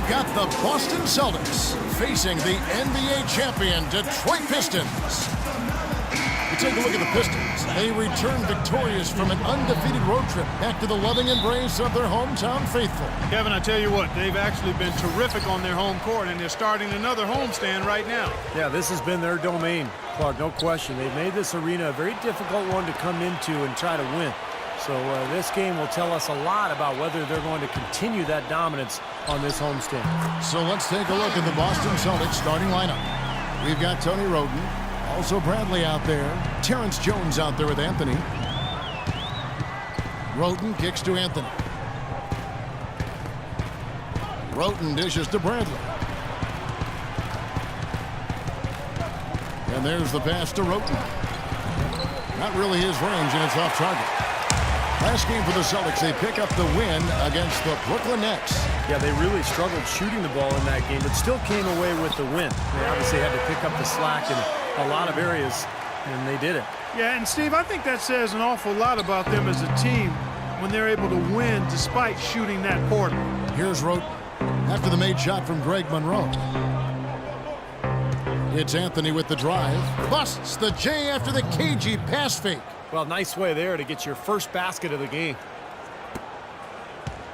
got the Boston Celtics facing the NBA champion Detroit Pistons. You take a look at the Pistons. They return victorious from an undefeated road trip back to the loving embrace of their hometown faithful. Kevin, I tell you what, they've actually been terrific on their home court, and they're starting another homestand right now. Yeah, this has been their domain, Clark, no question. They've made this arena a very difficult one to come into and try to win. So this game will tell us a lot about whether they're going to continue that dominance on this homestand. So let's take a look at the Boston Celtics starting lineup. We've got Tony Wroten, also Bradley out there, Terrence Jones out there with Anthony. Wroten kicks to Anthony. Wroten dishes to Bradley. And there's the pass to Wroten. Not really his range, and it's off target. Last game for the Celtics, they pick up the win against the Brooklyn Nets. Yeah, they really struggled shooting the ball in that game, but still came away with the win. They obviously had to pick up the slack in a lot of areas, and they did it. Yeah, and Steve, I think that says an awful lot about them as a team when they're able to win despite shooting that poorly. Here's Wroten after the made shot from Greg Monroe. It's Anthony with the drive. Busts the J after the cagey pass fake. Well, nice way there to get your first basket of the game.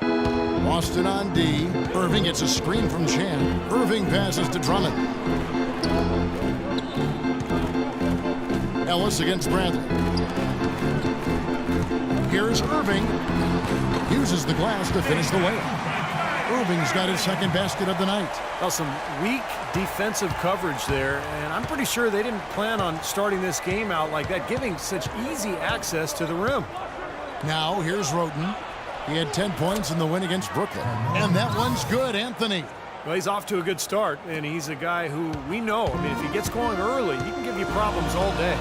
Boston on D. Irving gets a screen from Chan. Irving passes to Drummond. Ellis against Bradley. Here's Irving. Uses the glass to finish the layup. Irving's got his second basket of the night. Well, some weak defensive coverage there, and I'm pretty sure they didn't plan on starting this game out like that, giving such easy access to the rim. Now, here's Wroten. He had 10 points in the win against Brooklyn. And that one's good, Anthony. Well, he's off to a good start, and he's a guy who we know. I mean, if he gets going early, he can give you problems all day.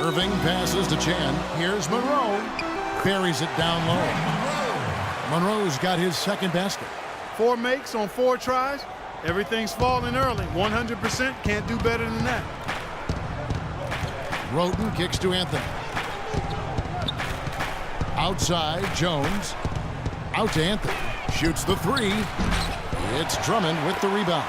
Irving passes to Chan. Here's Monroe. Buries it down low. Monroe's got his second basket. 4 makes on 4 tries. Everything's falling early. 100% can't do better than that. Wroten kicks to Anthony. Outside, Jones. Out to Anthony. Shoots the 3. It's Drummond with the rebound.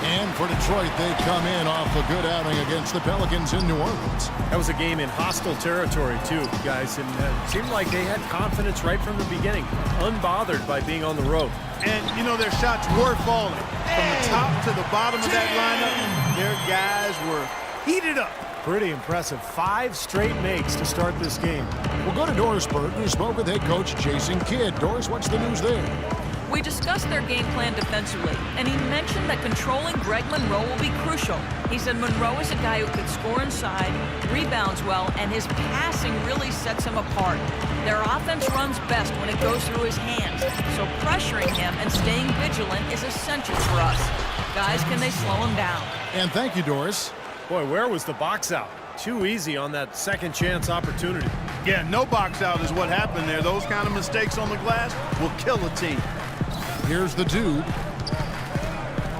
And for Detroit, they come in off a good outing against the Pelicans in New Orleans. That was a game in hostile territory, too, guys. And it seemed like they had confidence right from the beginning, unbothered by being on the road. And, you know, their shots were falling. From the top to the bottom of that lineup, their guys were heated up. Pretty impressive. 5 straight makes to start this game. We'll go to Doris Burke, who spoke with head coach Jason Kidd. Doris, what's the news there? We discussed their game plan defensively, and he mentioned that controlling Greg Monroe will be crucial. He said Monroe is a guy who can score inside, rebounds well, and his passing really sets him apart. Their offense runs best when it goes through his hands, so pressuring him and staying vigilant is essential for us. Guys, can they slow him down? And thank you, Doris. Boy, where was the box out? Too easy on that second chance opportunity. Yeah, no box out is what happened there. Those kind of mistakes on the glass will kill a team. Here's the dude.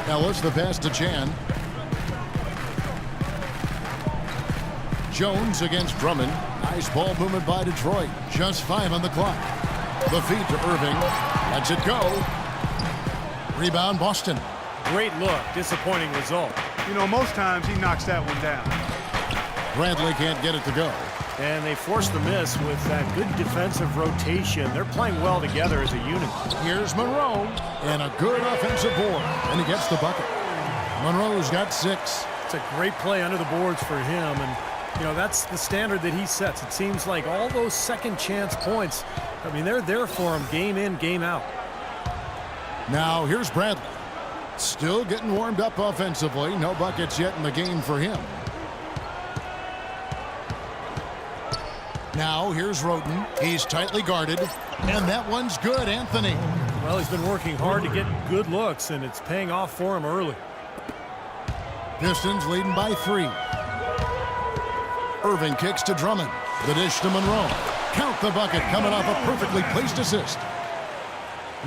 Ellis, the pass to Chan. Jones against Drummond. Nice ball movement by Detroit. Just 5 on the clock. The feed to Irving. Lets it go. Rebound, Boston. Great look. Disappointing result. You know, most times he knocks that one down. Bradley can't get it to go. And they forced the miss with that good defensive rotation. They're playing well together as a unit. Here's Monroe. And a good offensive board. And he gets the bucket. Monroe's got 6. It's a great play under the boards for him. And, you know, that's the standard that he sets. It seems like all those second chance points, I mean, they're there for him game in, game out. Now, here's Bradley. Still getting warmed up offensively. No buckets yet in the game for him. Now, here's Wroten. He's tightly guarded. And that one's good, Anthony. Well, he's been working hard to get good looks, and it's paying off for him early. Pistons leading by 3. Irving kicks to Drummond. The dish to Monroe. Count the bucket coming off a perfectly placed assist.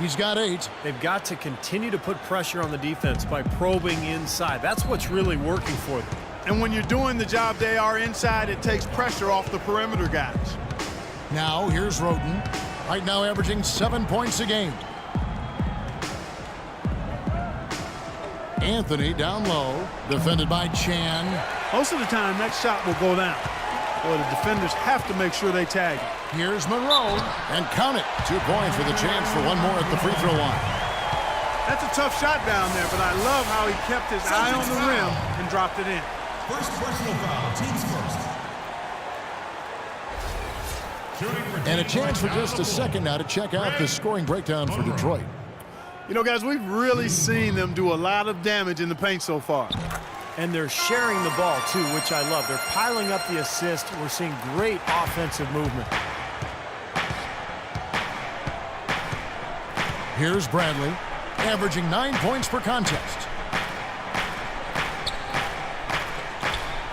He's got 8. They've got to continue to put pressure on the defense by probing inside. That's what's really working for them. And when you're doing the job they are inside, it takes pressure off the perimeter guys. Now, here's Wroten. Right now averaging 7 points a game. Anthony down low, defended by Chan. Most of the time, that shot will go down. Boy, the defenders have to make sure they tag it. Here's Monroe, and count it. 2 points with a chance for one more at the free throw line. That's a tough shot down there, but I love how he kept his eye on the rim and dropped it in. First personal foul, team's first. And a chance for just a second now to check out the scoring breakdown for Detroit. You know, guys, we've really seen them do a lot of damage in the paint so far. And they're sharing the ball, too, which I love. They're piling up the assist. We're seeing great offensive movement. Here's Bradley, averaging 9 points per contest.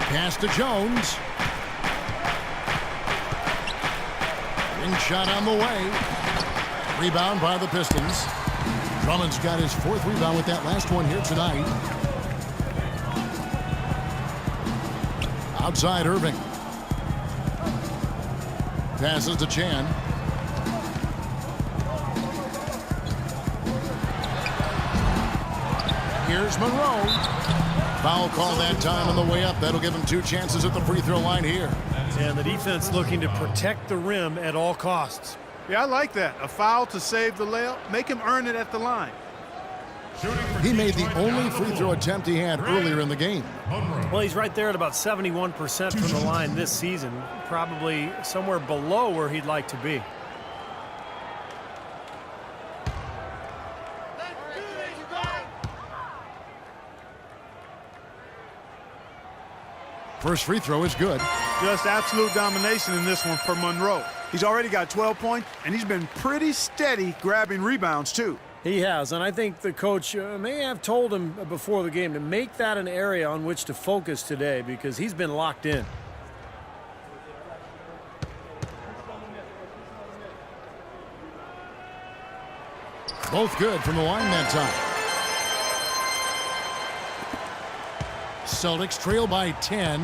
Pass to Jones. Ring shot on the way. Rebound by the Pistons. Drummond's got his 4th rebound with that last one here tonight. Outside Irving. Passes to Chan. Here's Monroe. Foul call that time on the way up. That'll give him 2 chances at the free throw line here. And the defense looking to protect the rim at all costs. Yeah, I like that. A foul to save the layup. Make him earn it at the line. He made the only free throw attempt he had earlier in the game. Well, he's right there at about 71% from the line this season. Probably somewhere below where he'd like to be. First free throw is good. Just absolute domination in this one for Monroe. He's already got 12 points, and he's been pretty steady grabbing rebounds, too. He has, and I think the coach may have told him before the game to make that an area on which to focus today because he's been locked in. Both good from the line that time. Celtics trail by 10.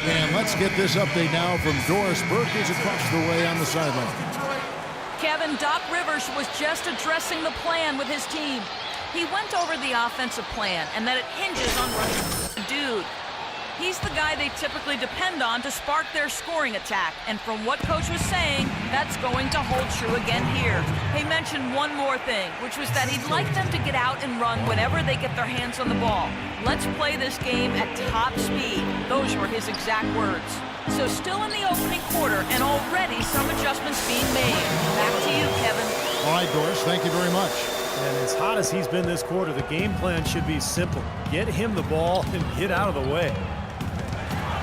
And let's get this update now from Doris Burke, who's across the way on the sideline. Kevin, Doc Rivers was just addressing the plan with his team. He went over the offensive plan and that it hinges on running dude. He's the guy they typically depend on to spark their scoring attack. And from what Coach was saying, that's going to hold true again here. He mentioned one more thing, which was that he'd like them to get out and run whenever they get their hands on the ball. Let's play this game at top speed. Those were his exact words. So still in the opening quarter and already some adjustments being made. Back to you, Kevin. All right, Doris, thank you very much. And as hot as he's been this quarter, the game plan should be simple. Get him the ball and get out of the way.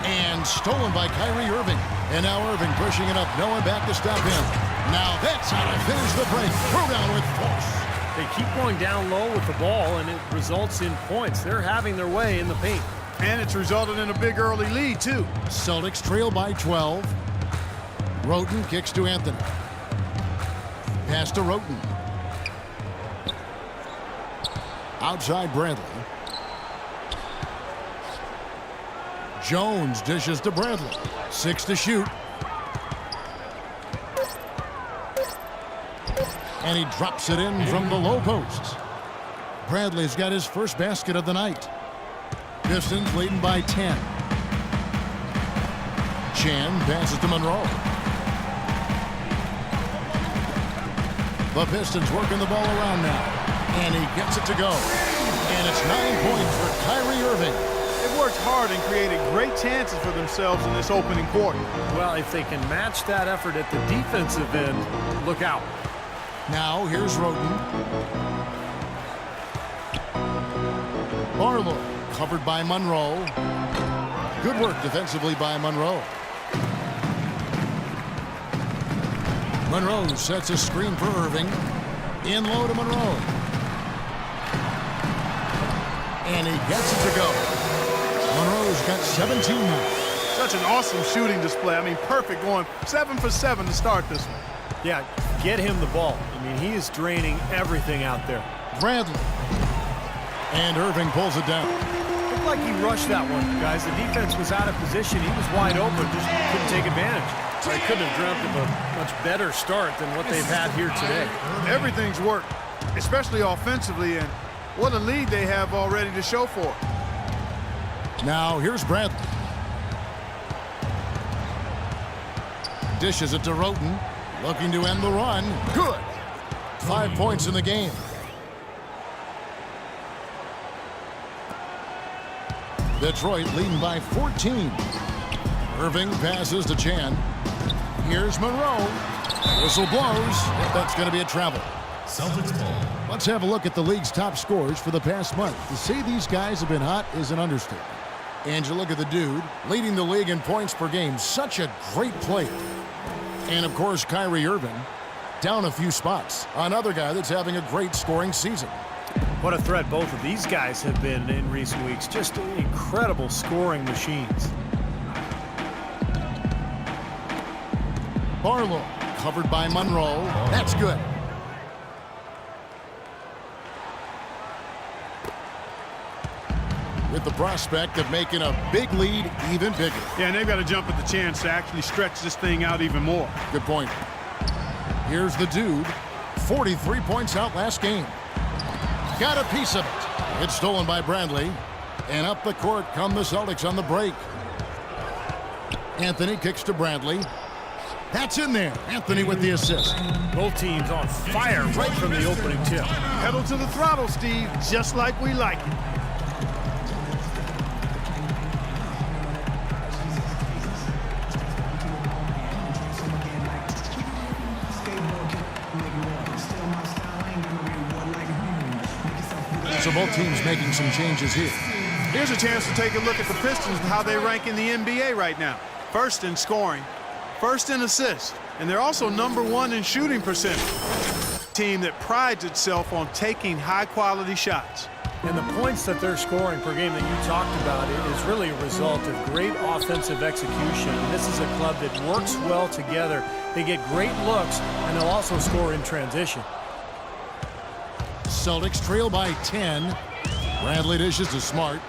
And stolen by Kyrie Irving. And now Irving pushing it up. No one back to stop him. Now that's how to finish the break. Throw down with force. They keep going down low with the ball, and it results in points. They're having their way in the paint. And it's resulted in a big early lead, too. Celtics trail by 12. Roten kicks to Anthony. Pass to Roten. Outside Bradley. Jones dishes to Bradley. 6 to shoot. And he drops it in from the low post. Bradley's got his first basket of the night. Pistons leading by 10. Chan passes to Monroe. The Pistons working the ball around now. And he gets it to go. And it's 9 points for Kyrie Irving. They've worked hard and created great chances for themselves in this opening quarter. Well, if they can match that effort at the defensive end, look out. Now here's Roten. Barlow covered by Monroe. Good work defensively by Monroe. Monroe sets a screen for Irving. In low to Monroe. And he gets it to go. Monroe's got 17 now. Such an awesome shooting display. I mean, perfect, going 7 for 7 to start this one. Yeah, Get him the ball. I mean, he is draining everything out there. Bradley. And Irving pulls it down. Looked like he rushed that one, guys. The defense was out of position. He was wide open, just couldn't take advantage. They couldn't have dreamt of a much better start than what they've had here today. Everything's worked, especially offensively, and what a lead they have already to show for it. Now here's Bradley. Dishes it to Roten. Looking to end the run. Good. 5 points in the game. Detroit leading by 14. Irving passes to Chan. Here's Monroe. Whistle blows. That's going to be a travel. Celtics ball. Let's have a look at the league's top scorers for the past month. To say these guys have been hot is an understatement. And you look at the dude leading the league in points per game. Such a great player. And, of course, Kyrie Irving down a few spots. Another guy that's having a great scoring season. What a threat both of these guys have been in recent weeks. Just incredible scoring machines. Barlow covered by Monroe. That's good. With the prospect of making a big lead even bigger. Yeah, and they've got to jump at the chance to actually stretch this thing out even more. Good point. Here's the dude. 43 points out last game. Got a piece of it. It's stolen by Bradley. And up the court come the Celtics on the break. Anthony kicks to Bradley. That's in there. Anthony with the assist. Both teams on fire right from the opening tip. Pedal to the throttle, Steve, just like we like it. So both teams making some changes here. Here's a chance to take a look at the Pistons and how they rank in the NBA right now. First in scoring, first in assists, and they're also #1 in shooting percentage. Team that prides itself on taking high-quality shots. And the points that they're scoring per game that you talked about is really a result of great offensive execution. And this is a club that works well together. They get great looks, and they'll also score in transition. Celtics trail by 10. Bradley dishes to Smart.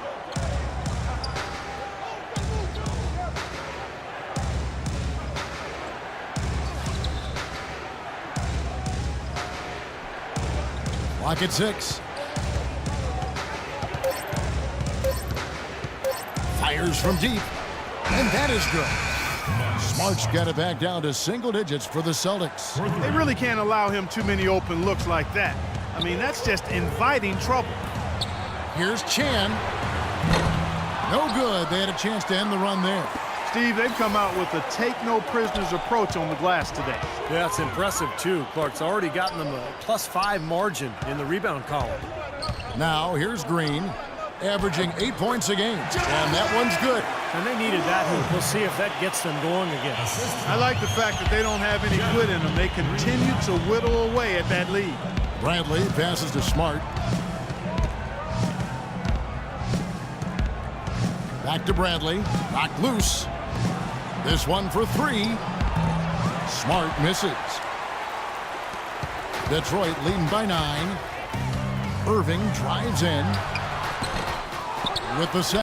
Clock at 6. Fires from deep. And that is good. Smart's got it back down to single digits for the Celtics. They really can't allow him too many open looks like that. I mean, that's just inviting trouble. Here's Chan. No good. They had a chance to end the run there. Steve, they've come out with a take-no-prisoners approach on the glass today. Yeah, it's impressive, too. Clark's already gotten them a +5 margin in the rebound column. Now, here's Green, averaging 8 points a game. And that one's good. And they needed that hoop. We'll see if that gets them going again. I like the fact that they don't have any good in them. They continue to whittle away at that lead. Bradley passes to Smart. Back to Bradley. Knocked loose. This one for 3. Smart misses. Detroit leading by 9. Irving drives in with the set.